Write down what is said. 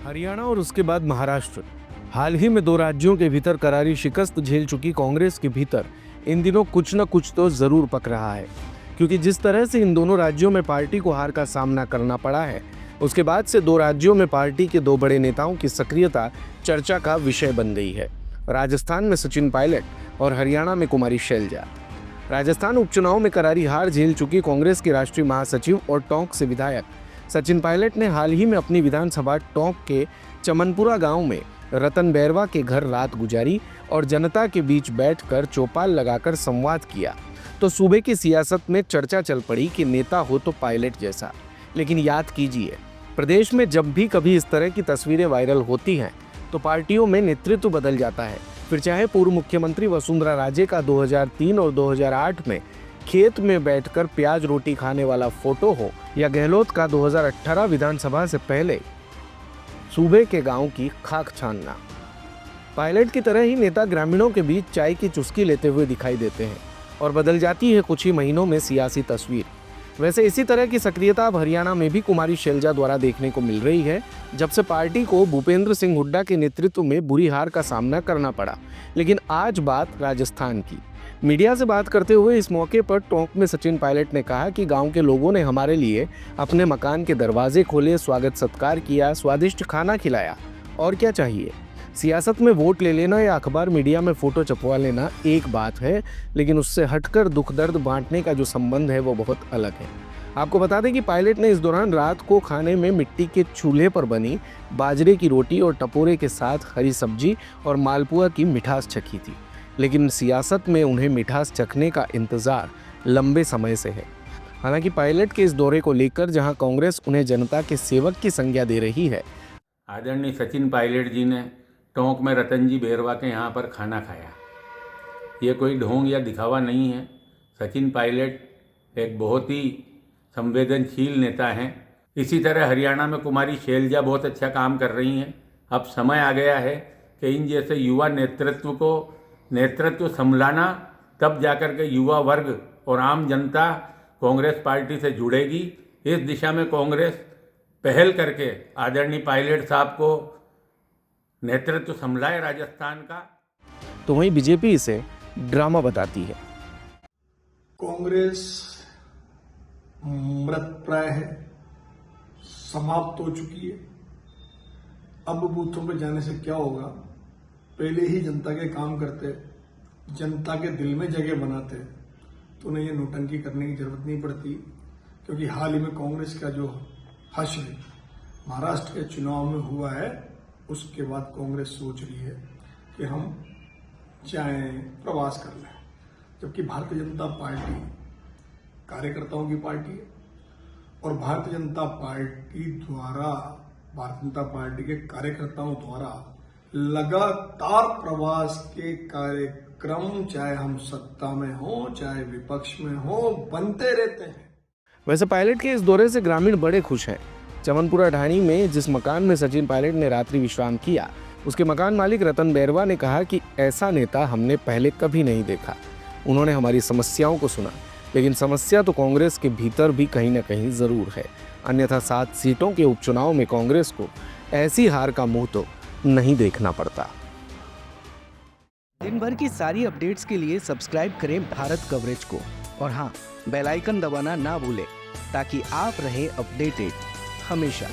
हरियाणा और उसके बाद महाराष्ट्र। हाल ही में दो राज्यों के भीतर करारी शिकस्त झेल चुकी कांग्रेस के भीतर इन दिनों कुछ न कुछ तो जरूर पक रहा है, क्योंकि जिस तरह से इन दोनों राज्यों में पार्टी को हार का सामना करना पड़ा है, उसके बाद से दो राज्यों में पार्टी के दो बड़े नेताओं की सक्रियता चर्चा का विषय बन गई है। राजस्थान में सचिन पायलट और हरियाणा में कुमारी शैलजा। राजस्थान उपचुनाव में करारी हार झेल चुकी कांग्रेस के राष्ट्रीय महासचिव और टोंक से विधायक सचिन पायलट ने हाल ही में अपनी विधानसभा टोंक के चमनपुरा गांव में रतन बैरवा के घर रात गुजारी और जनता के बीच बैठकर चौपाल लगाकर संवाद किया, तो सूबे की सियासत में चर्चा चल पड़ी कि नेता हो तो पायलट जैसा। लेकिन याद कीजिए, प्रदेश में जब भी कभी इस तरह की तस्वीरें वायरल होती हैं तो पार्टियों में नेतृत्व बदल जाता है। फिर चाहे पूर्व मुख्यमंत्री वसुंधरा राजे का 2003 और 2008 में खेत में बैठकर प्याज रोटी खाने वाला फोटो हो, या गहलोत का 2018 विधानसभा से पहले सूबे के गांव की खाक छानना। पायलट की तरह ही नेता ग्रामीणों के बीच चाय की चुस्की लेते हुए दिखाई देते हैं और बदल जाती है कुछ ही महीनों में सियासी तस्वीर। वैसे इसी तरह की सक्रियता अब हरियाणा में भी कुमारी शैलजा द्वारा देखने को मिल रही है, जब से पार्टी को भूपेंद्र सिंह हुड्डा के नेतृत्व में बुरी हार का सामना करना पड़ा। लेकिन आज बात राजस्थान की। मीडिया से बात करते हुए इस मौके पर टोंक में सचिन पायलट ने कहा कि गांव के लोगों ने हमारे लिए अपने मकान के दरवाजे खोले, स्वागत सत्कार किया, स्वादिष्ट खाना खिलाया। और क्या चाहिए? सियासत में वोट ले लेना या अखबार मीडिया में फोटो छपवा लेना एक बात है, लेकिन उससे हटकर दुख दर्द बांटने का जो संबंध है वो बहुत अलग है। आपको बता दें कि पायलट ने इस दौरान रात को खाने में मिट्टी के चूल्हे पर बनी बाजरे की रोटी और टपोरे के साथ हरी सब्जी और मालपुआ की मिठास चखी थी। लेकिन सियासत में उन्हें मिठास चखने का इंतजार लंबे समय से है। हालांकि पायलट के इस दौरे को लेकर जहां कांग्रेस उन्हें जनता के सेवक की संज्ञा दे रही है, आदरणीय सचिन पायलट जी ने टोंक में रतन जी बैरवा के यहाँ पर खाना खाया। ये कोई ढोंग या दिखावा नहीं है। सचिन पायलट एक बहुत ही संवेदनशील नेता हैं। इसी तरह हरियाणा में कुमारी शैलजा बहुत अच्छा काम कर रही हैं। अब समय आ गया है कि इन जैसे युवा नेतृत्व संभलाना, तब जाकर के युवा वर्ग और आम जनता कांग्रेस पार्टी से जुड़ेगी। इस दिशा में कांग्रेस पहल करके आदरणीय पायलट साहब को नेतृत्व संभलाए राजस्थान का। तो वहीं बीजेपी इसे ड्रामा बताती है। कांग्रेस मृतप्राय है, समाप्त हो चुकी है। अब बूथों पे जाने से क्या होगा? पहले ही जनता के काम करते, जनता के दिल में जगह बनाते, तो उन्हें ये नौटंकी करने की जरूरत नहीं पड़ती। क्योंकि हाल ही में कांग्रेस का जो हश्र महाराष्ट्र के चुनाव में हुआ है, उसके बाद कांग्रेस सोच रही है कि हम चाहे प्रवास कर लें। जबकि भारतीय जनता पार्टी कार्यकर्ताओं की पार्टी है और भारतीय जनता पार्टी के कार्यकर्ताओं द्वारा लगातार प्रवास के कार्यक्रम, चाहे हम सत्ता में हो चाहे विपक्ष में हो, बनते रहते हैं। वैसे पायलट के इस दौरे से ग्रामीण बड़े खुश हैं। चमनपुरा ढाणी में जिस मकान में सचिन पायलट ने रात्रि विश्राम किया, उसके मकान मालिक रतन बैरवा ने कहा कि ऐसा नेता हमने पहले कभी नहीं देखा। उन्होंने हमारी समस्याओं को सुना, लेकिन समस्या तो कांग्रेस के भीतर भी कहीं न कहीं जरूर है। अन्यथा 7 सीटों के उपचुनाव में कांग्रेस को ऐसी हार का मुंह तो नहीं देखना पड़ता। दिन भर की सारी अपडेट्स के लिए सब्सक्राइब करें भारत कवरेज को, और हाँ, बेल आइकन दबाना ना भूलें ताकि आप रहे अपडेटेड हमेशा।